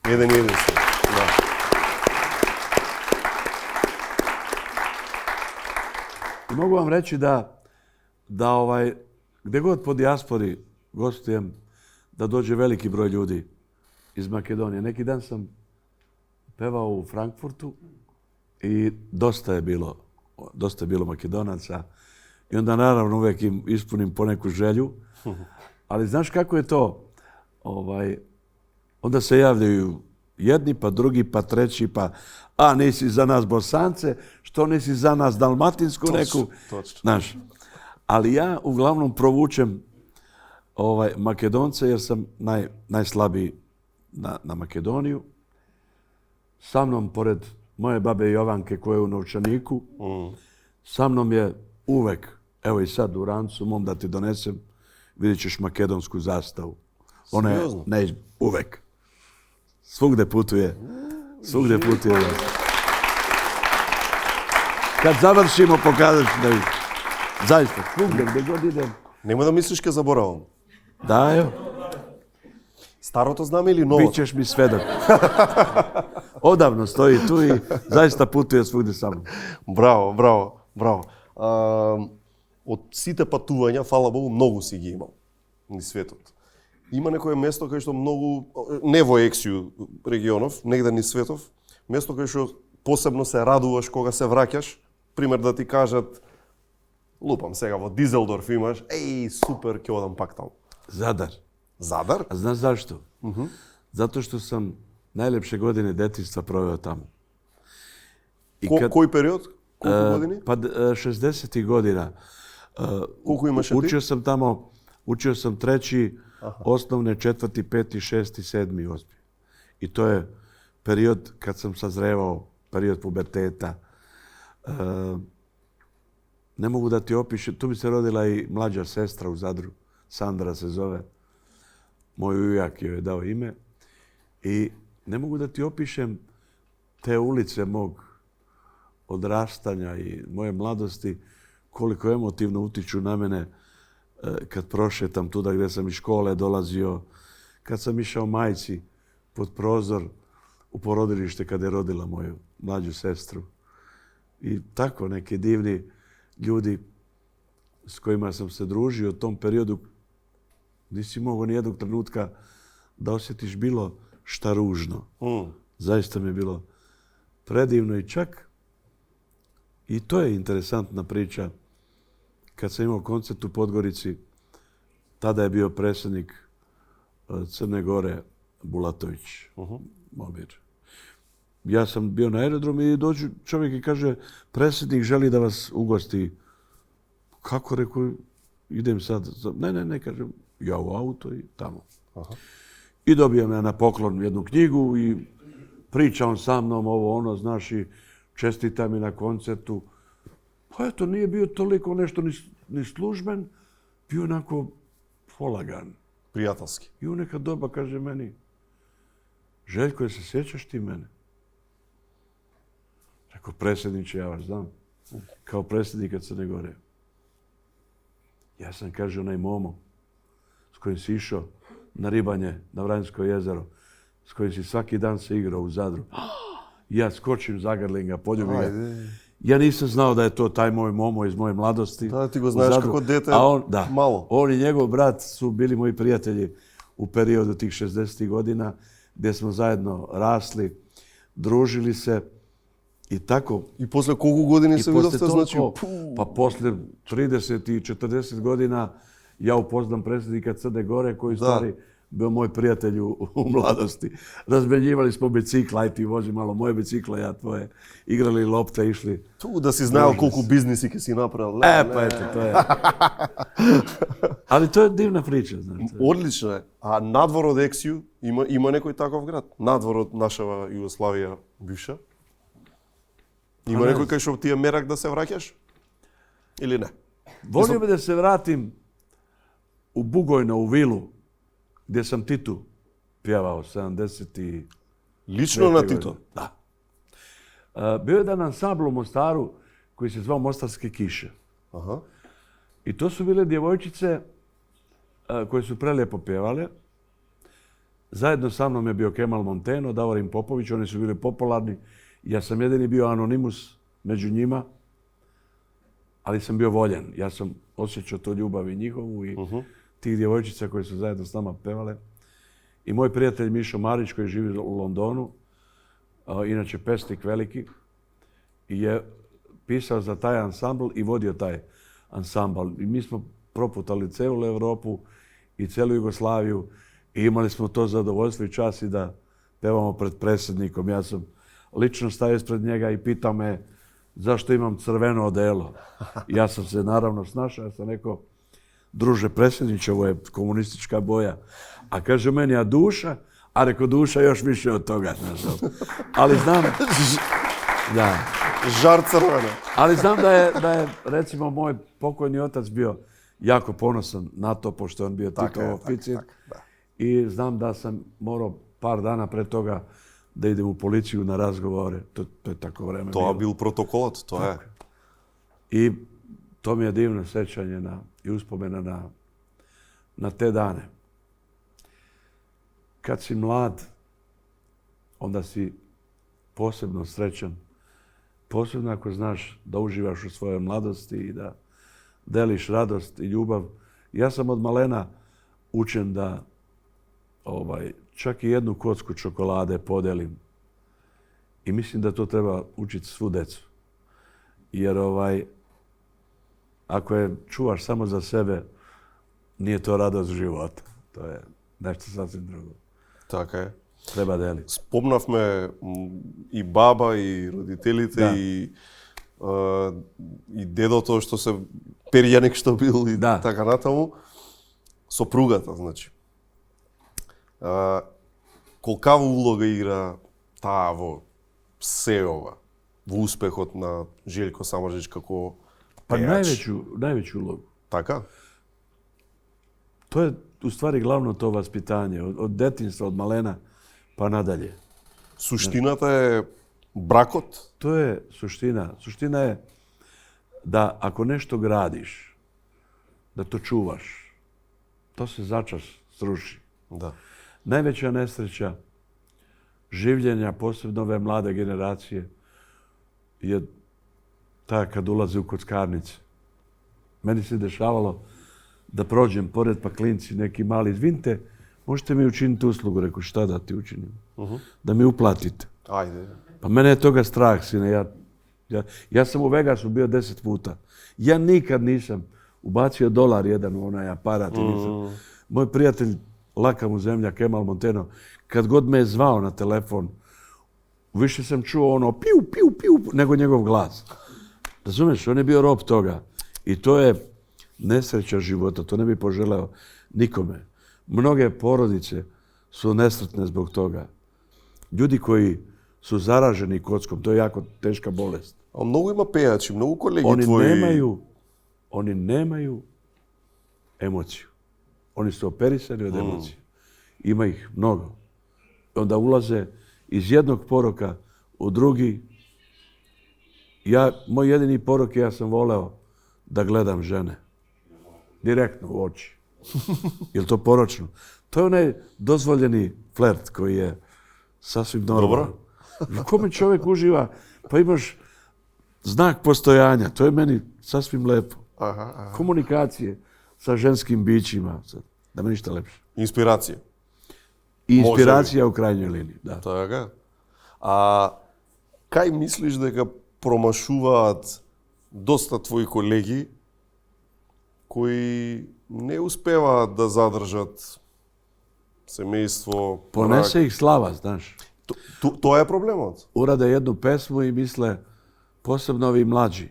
Еден. Да. I mogu vam reći da gdje god po dijaspori gostujem, da dođe veliki broj ljudi iz Makedonije. Neki dan sam pevao u Frankfurtu i dosta je bilo Makedonaca. I onda naravno uvijek im ispunim poneku želju. Ali znaš kako je to? Onda se javljaju jedni, pa drugi, pa treći, pa nisi za nas Bosance, što nisi za nas Dalmatinsku neku. Znaš, ali ja uglavnom provučem Makedonce jer sam najslabiji na Makedoniju. Sa mnom, pored moje babe Jovanke koja je u novčaniku, sa mnom je uvek, evo i sad u rancu mom da ti donesem, vidjet ćeš makedonsku zastavu. Ona je uvek. Svugde putuje. Kad završimo, pokazat ću da ih. Zaista, svugde, gdje god idem. Нема да мислиш ке заборавам. Да, ево. Старото знаме или новото? Bićeš mi svedok. Odavno stoji tu i zaista putuje svugde sa mnom. Браво. Од сите патувања, фала Богу, многу си ги имал низ светот. Има некое место кај што многу, не во Ексију регионов, негде низ светов, место кај што посебно се радуваш кога се враќаш, пример да ти кажат, лупам сега во Дизелдорф имаш, супер, ќе одам пак таму. Zadar. Zadar? A znaš zašto? Zato što sam najlepše godine detinjstva proveo tamo. Кој период? Колку години? Pa 60. godina. Колку имаше ти? Učio sam treći, osnovne, četvrti, peti, šesti, sedmi, osmi. I to je period kad sam sazrevao, period puberteta. Ne mogu da ti opišem, tu mi se rodila i mlađa sestra u Zadru, Sandra se zove. Moj ujak joj je dao ime. I ne mogu da ti opišem te ulice mog odrastanja i moje mladosti, koliko emotivno utiču na mene kad prošetam tuda gdje sam iz škole dolazio, kad sam išao majci pod prozor u porodilište kada je rodila moju mlađu sestru. I tako neki divni ljudi s kojima sam se družio u tom periodu, nisi mogao nijednog trenutka da osjetiš bilo šta ružno. Zaista mi je bilo predivno i čak i to je interesantna priča. Kad sam imao koncert u Podgorici, tada je bio predsjednik Crne Gore Bulatović, Momir. Ja sam bio na aerodromu i dođe čovjek i kaže, predsjednik želi da vas ugosti. Kako, rekao, idem sad. Ne, kažem, ja u auto i tamo. I dobijam ja na poklon jednu knjigu i priča on sa mnom ovo ono, znaš, i čestita mi na koncertu. Pa eto, nije bio toliko nešto ni služben, bio onako polagan. Prijateljski. I u neka doba kaže meni, Željko, se sjećaš ti mene? Rekao, predsjedniče, ja vas znam. Kao predsjednika Crne Gore. Ja sam, kaže, onaj Momo s kojim si išao na ribanje na Vranjsko jezero, s kojim si svaki dan se igrao u Zadru. Ja skočim zagrlim ga, poljubim ga. Ja nisam znao da je to taj moj Momo iz moje mladosti. Da, ti go znaš kako dete malo. On i njegov brat su bili moji prijatelji u periodu tih 60. godina, gdje smo zajedno rasli, družili se i tako. I posle koliko godina se vidovste? Znači, pa posle 30 i 40 godina ja upoznam predsjednika Crne Gore koji stvari bio moj prijatelj u mladosti. Razmenjivali smo bicikla, aj ti vozi malo moje bicikla, ja tvoje. Igrali lopte, išli. Tu da si znao koliko biznisi ke si napravil. Pa eto, to je. Ali to je divna priča. Znači. Odlično je. A nadvor od Ексију има некој таков град? Надвор од нашава Југославија бивша? Има некој кај што ти е мерак да се враќаш? Или не? Volio bi da se vratim u Bugojno, u vilu, gdje sam Titu pjevao 70. Lično na Tito? Da. Bio je jedan ansambl u Mostaru koji se zvao Mostarske kiše. I to su bile djevojčice koje su prelijepo pjevale. Zajedno sa mnom je bio Kemal Monteno, Davorin Popović, oni su bili popularni. Ja sam jedini bio anonimus među njima. ali sam bio voljen. Ja sam osjećao tu ljubav i njihovu i tih djevojčica koje su zajedno s nama pevale. I moj prijatelj Mišo Marić koji živi u Londonu, inače pesnik veliki, je pisao za taj ansambl i vodio taj ansambl. I mi smo proputali cijelu Europu i cijelu Jugoslaviju i imali smo to zadovoljstvo i čast i da pevamo pred predsjednikom. Ja sam lično stavio ispred njega i pitao me zašto imam crveno odelo. Ja sam se naravno snašao, ja sam rekao, druže predsjedniče, ovo je komunistička boja. A kaže meni, a duša? A rekao, duša još više od toga. Ali znam... Da. Žar crvena. Ali znam da je, recimo, moj pokojni otac bio jako ponosan na to, pošto je on bio Titov oficir. I znam da sam morao par dana pred toga da idem u policiju na razgovore. To je tako vreme. To je bil protokolot, to je. I to mi je divno sećanje i uspomena na te dane. Kad si mlad, onda si posebno srećan. Posebno ako znaš da uživaš u svojoj mladosti i da deliš radost i ljubav. Ja sam od malena učen da čak i jednu kocku čokolade podelim. I mislim da to treba učiti svu decu. Jer ako je čuvaš samo za sebe, nije to radost života. To je nešto sasvim drugo. Така е. Треба дели. Спомнавме и баба, и родителите, Да. и дедото што се перјаник што бил и Да. така натаму. Сопругата, значи. Колкава улога игра таа во се ова, во успехот на Желјко Самарџич како Pa пејач? najveću ulogu. Така? To je u stvari glavno to vaspitanje. Od detinjstva, od malena pa nadalje. Суштината е бракот? To je suština. Suština je da ako nešto gradiš, da to čuvaš, to se začas sruši. Да. Najveća nesreća življenja, posebno ove mlade generacije, je ta kad ulaze u kockarnice. Meni se dešavalo da prođem pored pa klinci neki mali, izvinite, možete mi učiniti uslugu? Reku, šta da ti učinim? Da mi uplatite. Ајде. Pa mene je toga strah, sine. Ja sam u Vegasu bio 10 puta. Ja nikad nisam ubacio $1 jedan u onaj aparat. Moj prijatelj, laka mu zemlja, Kemal Monteno, kad god me je zvao na telefon, više sam čuo ono piu, piu, piu, nego njegov glas. Razumeš, on je bio rob toga. I to je nesreća života, to ne bi poželeo nikome. Mnoge porodice su nesretne zbog toga. Ljudi koji su zaraženi kockom, to je jako teška bolest. А многу има пејачи, многу колеги Oni твои. nemaju emociju. Oni su operisani od emocije. Ima ih mnogo. Onda ulaze iz jednog poroka u drugi. Moj jedini porok je, ja sam voleo da gledam žene. Direktno u oči. Je li to poročno? To je onaj dozvoljeni flert koji je sasvim normalan. U kome čovjek uživa, pa imaš znak postojanja. To je meni sasvim lepo. Komunikacije sa ženskim bićima. Da me ništa lepše. Инспирација. I inspiracija u krajnjoj liniji. Da. Така. А кај мислиш дека промашуваат доста твои колеги кои не успеваат да задржат семејство, Ponese ih slava, znaš. Тоа е проблемот. Urade jednu pesmu i misle, posebno ovi mlađi,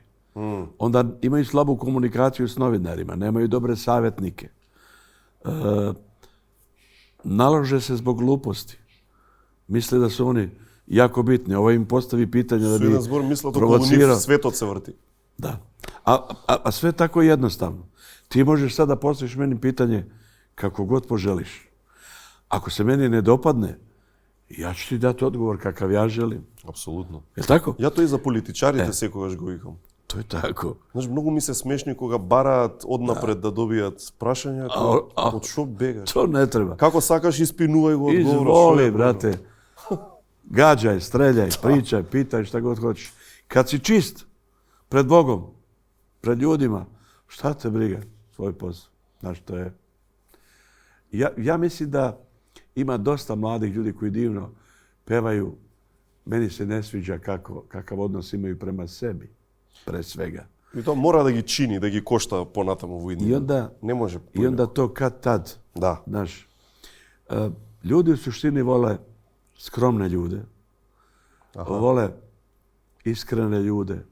onda imaju slabu komunikaciju s novinarima, nemaju dobre savjetnike. Nalože se zbog gluposti. Misle da su oni jako bitni. Ovo im postavi pitanje da bi Со еден збор мислат околу provocirao. нив светот се врти. Da. A sve tako jednostavno. Ti možeš sada postaviš meni pitanje kako god poželiš. Ako se meni ne dopadne, ja ću ti dati odgovor kakav ja želim. Апсолутно. Je tako? Ја тоа и за политичарите секогаш го викам. To je tako. Знаеш, многу ми се смешни кога бараат однапред да добијат прашања, од што бегаш? To ne treba. Како сакаш испинувај го одговорот. Izvoli, brate. Gađaj, streljaj, pričaj, pitaj šta god hoćeš. Kad si čist pred Bogom, pred ljudima, šta te briga, svoj posao. Znaš, to je... Ja mislim da ima dosta mladih ljudi koji divno pevaju. Meni se ne sviđa kakav odnos imaju prema sebi, pre svega. И тоа мора да ги чини, да ги кошта понатаму во иднина. Не може. И onda to kad tad. Da. Znaš, ljudi u suštini vole skromne ljude. Vole iskrene ljude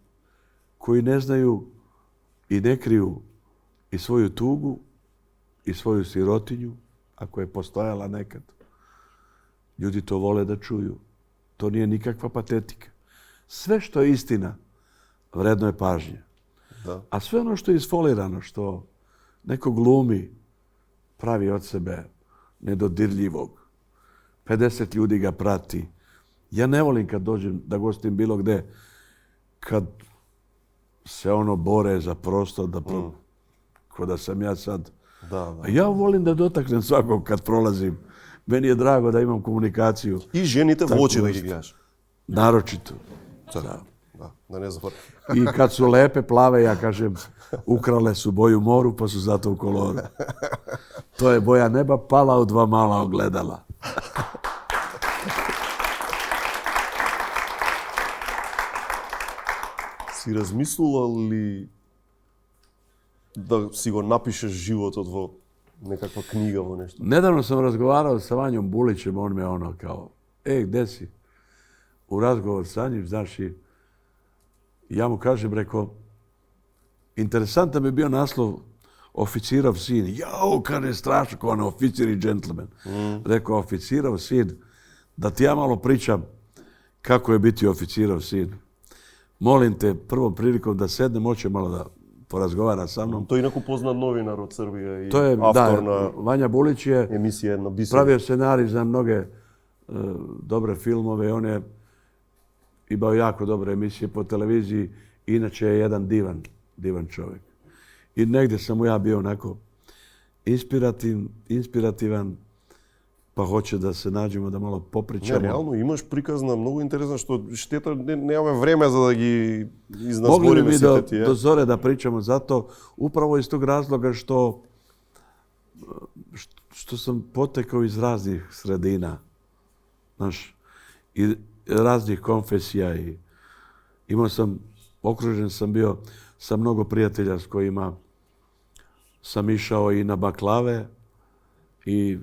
koji ne znaju i ne kriju i svoju tugu i svoju sirotinju, ako je postojala nekad. Ljudi to vole da čuju. To nije nikakva patetika. Sve što je istina, vredno je pažnje. Da. A sve ono što je isfolirano, što neko glumi, pravi od sebe nedodirljivog, 50 ljudi ga prati. Ja ne volim kad dođem da gostim bilo gde, kad se ono bore za prostor, ko da sam ja sad. A ja volim da dotaknem svakog kad prolazim. Meni je drago da imam komunikaciju. I ženite v oči da gi gledaš. Naročito. Da ne zaboravim. I kad su lepe, plave, ja kažem, ukrale su boju moru, pa su zato u koloru. To je boja neba pala u 2 mala ogledala. Си размислувал ли да си го напишеш животот во nekakva knjiga, во nešto? Nedavno sam razgovarao sa Vanjom Bulićem, on me ono kao, gde si? U razgovor sa njim, znaš, i ja mu kažem, rekao, interesantan bi bio naslov Oficirov sin. Jao, kad je strašno, kao ono, oficir i džentlmen. Rekao, oficirov sin, da ti ja malo pričam kako je biti oficirov sin. Molim te, prvom prilikom da sednem, hoće malo da porazgovara sa mnom. To je inako poznat novinar od Srbije i autor na Vanja Bulić je emisija jedna pravio scenarij za mnoge dobre filmove. On je imao jako dobre emisije po televiziji. Inače je jedan divan čovjek. I negdje sam mu ja bio onako inspirativan, pa hoće da se nađemo, da malo popričamo. Не, реално имаш приказна многу интересна, што штета немаме време за да ги изназбориме сите тие. Mogli bi do zore da pričamo, zato upravo iz tog razloga što sam potekao iz raznih sredina, znaš, i raznih konfesija i okružen sam bio sa mnogo prijatelja s kojima sam išao i na baklave i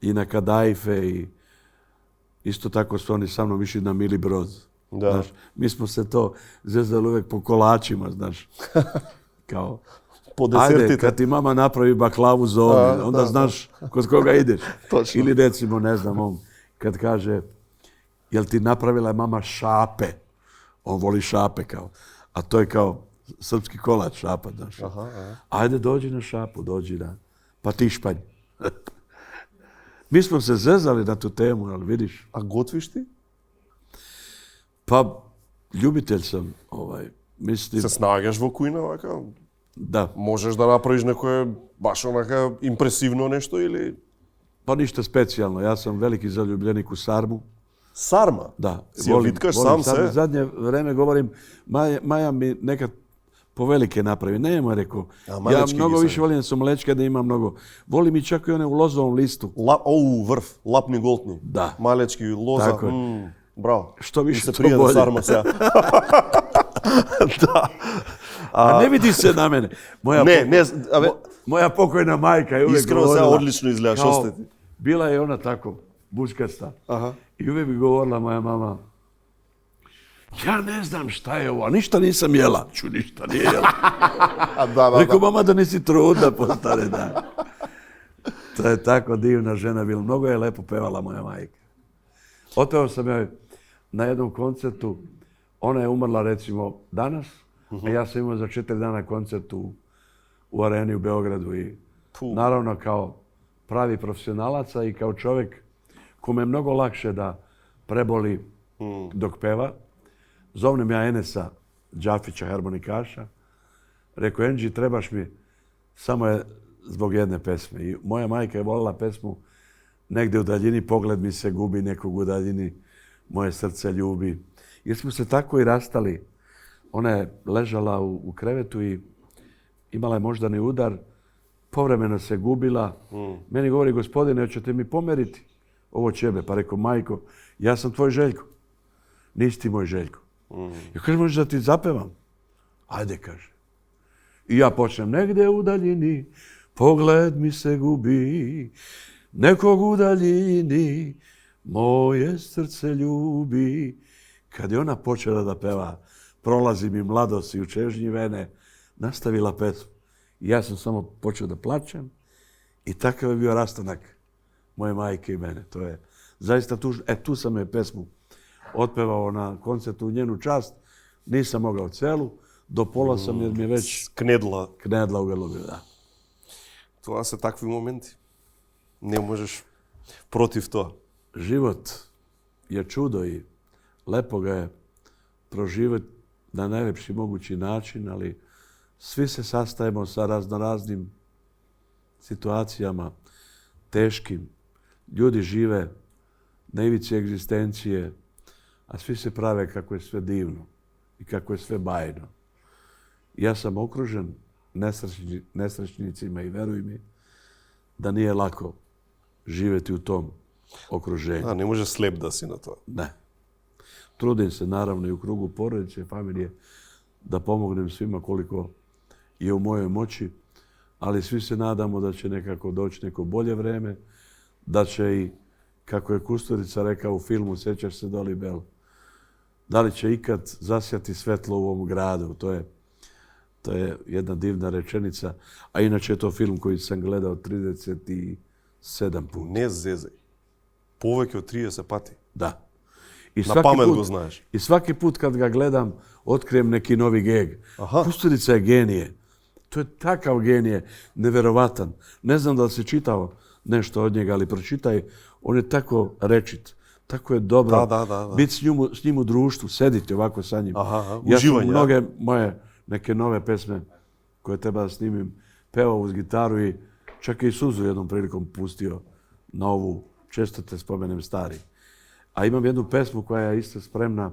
na kadajfe i isto tako su oni sa mnom išli na Mili Brod. Da. Znaš, mi smo se to zezali uvek po kolačima, znaš. Kao, po desertite. Ajde, kad ti mama napravi baklavu za ovdje, onda znaš kod koga ideš. Točno. Ili recimo, ne znam, on kad kaže, jel ti napravila je mama šape? On voli šape kao. A to je kao srpski kolač, šapa, znaš. Ajde, dođi na šapu, dođi na patišpanj. Mi smo se zezali na tu temu, ali vidiš. A готвиш ти? Pa, ljubitelj sam, mislim... Се снаѓаш во кујна, вака? Да. Можеш да направиш некое баш онака импресивно нешто или... Pa ništa specijalno. Ja sam veliki zaljubljenik u sarmu. Sarma? Da. Si je vitkаш sam se? Zadnje vreme govorim, Maja mi nekad povelike napravi. Nema, rekao. Ja mnogo više volim su mlečke da ima mnogo. Volim i čak i one u lozovom listu. Vrf, lapni goltni. Da. Malečki, loza. Tako je. Bravo. Što više, to bolje. bolje. Sarma se. Da. A ne vidi se na mene. Moja pokojna majka je uvijek govorila... Iskreno se odlično izgledaš, ostati. Bila je ona tako, bučkasta. I uvijek bi govorila moja mama, ja ne znam šta je ovo, a ništa nisam jela. Ništa nije jela. Rekao, mama, da nisi trudna postane, da. To je tako divna žena bila. Mnogo je lepo pevala moja majka. Otpevao sam joj na jednom koncertu. Ona je umrla recimo danas, a ja sam imao za 4 dana koncert u Areni u Beogradu. I naravno kao pravi profesionalaca i kao čovjek kome je mnogo lakše da preboli dok peva. Zovnem ja Enesa Đafića, harmonikaša. Rekao, Enđi, trebaš mi, samo je zbog jedne pesme. I moja majka je volila pesmu Negdje u daljini, pogled mi se gubi, nekog u daljini, moje srce ljubi. Jer smo se tako i rastali Ona je ležala u krevetu i imala je moždani udar, povremeno se gubila. Meni govori, gospodine, hoćete mi pomeriti ovo ćebe? Pa rekao, majko, ja sam tvoj Željko. Nisi ti moj Željko. Ja kažem, možeš da ti zapevam? Ajde, kaže. I ja počnem, negdje u daljini, pogled mi se gubi, nekog u daljini, moje srce ljubi. Kad je ona počela da peva, prolazi mi mladost i u čežnji vene, nastavila pesmu. I ja sam samo počeo da plačem i takav je bio rastanak moje majke i mene. To je zaista tužno. Tu sam je pesmu otpevao na koncertu u njenu čast. Nisam mogao celu. Do pola sam jer mi je već knedla u grlu. Da. Това се такви моменти. Не можеш против тоа. Život je čudo i lepo ga je proživjeti na najlepši mogući način, ali svi se sastajemo sa raznoraznim situacijama, teškim. Ljudi žive na ivici egzistencije, a svi se prave kako je sve divno i kako je sve bajno. Ja sam okružen nesrećnicima i veruj mi da nije lako živjeti u tom okruženju. Ne može slep da si na to. Ne. Trudim se naravno i u krugu porodice i familije da pomognem svima koliko je u mojoj moći, ali svi se nadamo da će nekako doći neko bolje vreme, da će i, kako je Kusturica rekao u filmu Sjećaš se Doli Bell, da li će ikad zasjati svetlo u ovom gradu. To je jedna divna rečenica, a inače je to film koji sam gledao 37 puta. Ne zezaj. Повеќе од 30 пати. Da. Na pamet го знаеш. I svaki put kad ga gledam, otkrijem neki novi geg. Kusturica je genije. To je takav genije, neverovatan. Ne znam da li si čitao nešto od njega, ali pročitaj. On je tako rečit. Tako je dobro biti s njim u društvu, sediti ovako sa njim. Ja sam mnoge moje neke nove pesme koje treba da snimim pevao uz gitaru i čak i suzu jednom prilikom pustio na ovu, često te spomenem stari. A imam jednu pesmu koja je isto spremna,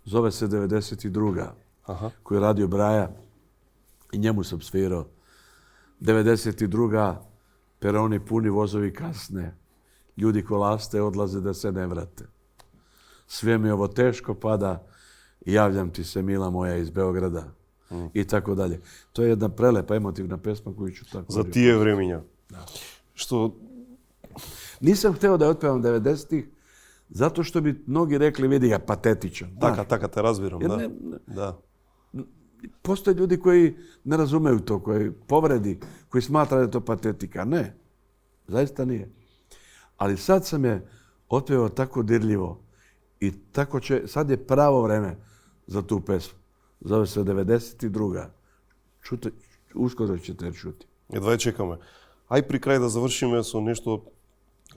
zove se 92. Koju je radio Braja i njemu sam svirao. 92. peroni puni, vozovi kasne, ljudi kolaste, odlaze da se ne vrate. Sve mi ovo teško pada i javljam ti se, mila moja, iz Beograda. I tako dalje. To je jedna prelepa, emotivna pesma koju ću tako... Za tije vremenja. Što... Nisam hteo da je otpevam 90-ih, zato što bi mnogi rekli, vidi ga, patetičan. Така те разбирам, да. Postoje ljudi koji ne razumeju to, koji povredi, koji smatra da je to patetika. Ne, zaista nije. Ali sad sam je otpevao tako dirljivo i tako će, sad je pravo vreme za tu pesmu. Zove se 92. Uskoro ćete je čuti. Едва ја чекаме. Ај при крај да завршиме со нешто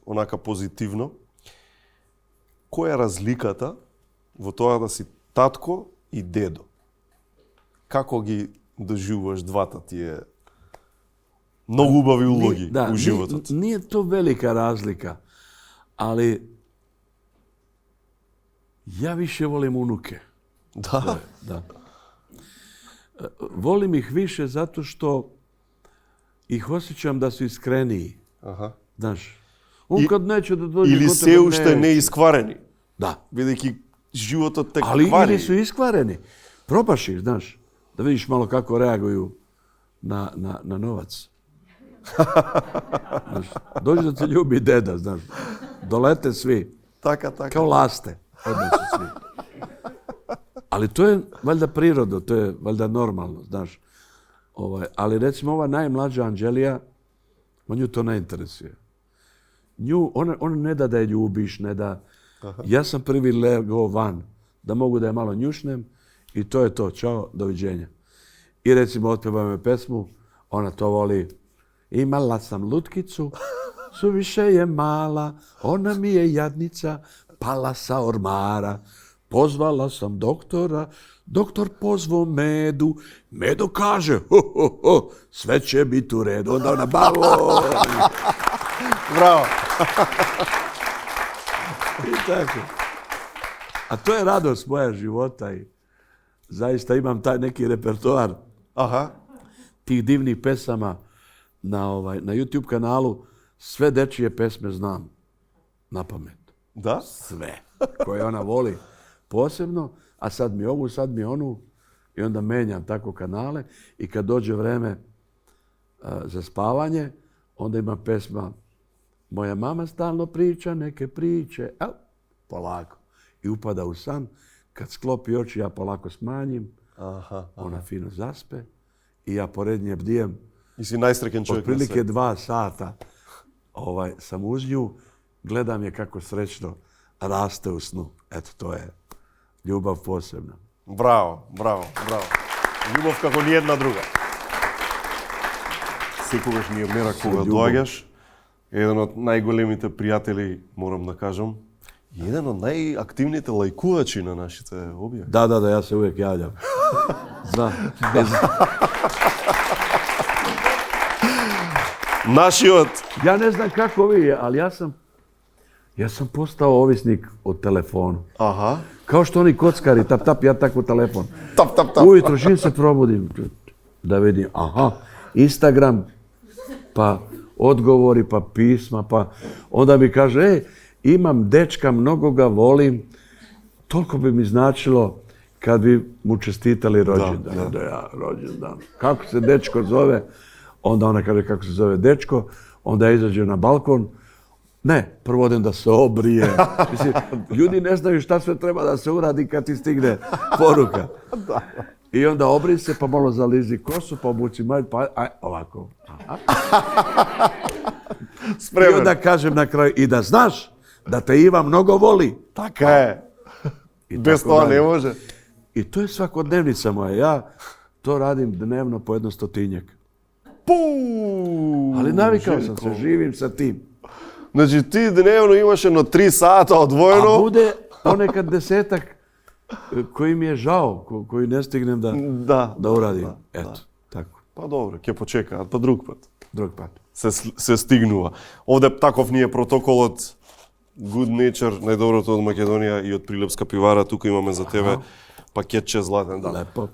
онака позитивно. Која е разликата во тоа да си татко и дедо? Како ги доживуваш двата тие многу убави улоги у животот? Nije to velika razlika, ali ja više volim unuke. Da. Volim ih više zato što ih osjećam da su iskreniji. Znaš, on kad neće da dođe... Ili се уште не искварени. Da. Бидејќи животот те ali квари. Ili su iskvareni. Probaš ih, znaš, da vidiš malo kako reaguju na novac. Znaš, dođe da te ljubi deda, znaš. Dolete svi. Така. Kao laste. Odnosu svi. Ali to je valjda prirodno, to je valjda normalno, znaš. Ali recimo ova najmlađa Anđelija, nju to ne interesuje. Ona ne da je ljubiš, ne da... Ja sam prvi legao van, da mogu da je malo njušnem i to je to. Ćao, doviđenja. I recimo otpevam je pesmu, ona to voli. Imala sam lutkicu, suviše je mala, ona mi je jadnica, pala sa ormara. Pozvala sam doktora, doktor pozvao Medu. Medo kaže, sve će biti u redu. Onda ona balo. Bravo. I tako. A to je radost moja života i zaista imam taj neki repertoar tih divnih pesama na YouTube kanalu. Sve dečije pesme znam na pamet. Da? Sve. Koje ona voli posebno, a sad mi ovu, sad mi onu. I onda menjam tako kanale i kad dođe vreme za spavanje, onda ima pesma Moja mama stalno priča neke priče. Polako. I upada u san. Kad sklopi oči, ja polako smanjim. Ona fino zaspe. I ja pored nje bdijem. I si najsrećen čovjek na otprilike svijetu. 2 sata sam uz nju. Gledam je kako srećno raste u snu. Eto, to je ljubav posebna. Браво. Љубов како ни една друга. Секогаш ми е мера кога доаѓаш. Еден од најголемите пријатели, морам да кажам, и еден од најактивните лајкувачи на нашите објави. Da, ja se uvijek javljam. Znam. Нашиот... Ja ne znam kako vi, ali ja sam postao ovisnik od telefonu. Kao što oni kockari, tap, ja tako telefon. Tap. Ujutro čim se probudim, da vidim, Instagram, pa odgovori, pa pisma, pa onda mi kaže, imam dečka, mnogo ga volim, toliko bi mi značilo kad bi mu čestitali rođendan. Rođendan. Kako se dečko zove? Onda ona kaže kako se zove dečko, onda ja izađem na balkon. Ne, prvo odem da se obrije. Mislim, ljudi ne znaju šta sve treba da se uradi kad ti stigne poruka. I onda obrij se, pa malo zalizi kosu, pa obuci malj, pa ovako. I onda kažem na kraju, i da znaš da te Iva mnogo voli. Така е. Без тоа не може. I to je svakodnevnica moja. Ja to radim dnevno po 100-tinjak. Ali navikao sam se, živim sa tim. Значи ти дневно имаш едно 3 сата одвоено. A bude ponekad 10-ak koji mi je žao, koji ne stignem da uradim. Eto, tako. Па добро, ќе почекаат, па друг пат. Друг пат. Се стигнува. Овде таков ни е протоколот Good Nature, најдоброто од Македонија и од Прилепска пивара. Тука имаме за тебе пакетче златен дан. Лепо.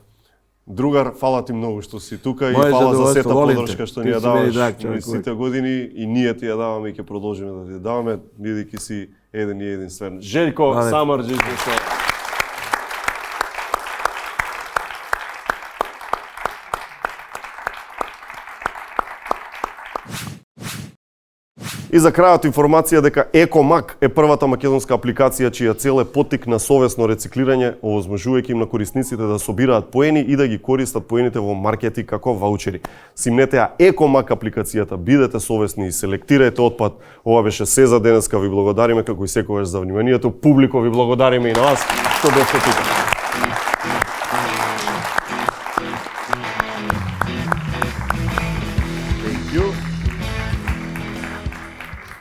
Другар, фала ти многу што си тука и Моје фала за сета задоволство, подршка што Ти ни ја си мене даваш драг човек, низ сите години и ние ти ја даваме и ќе продолжиме да ти ја даваме, бидејќи си еден и единствен. Желјко Самарџиќ. И за крајот информација дека EcoMag е првата македонска апликација чија цел е поттик на совесно рециклирање, овозможувајќи им на корисниците да собираат поени и да ги користат поените во маркети како ваучери. Симнете ја EcoMag апликацијата, бидете совесни и селектирајте отпад. Ова беше се за денеска. Ви благодариме како и секогаш за вниманието. Публико ви благодариме и на вас што бевте тука. Thank you.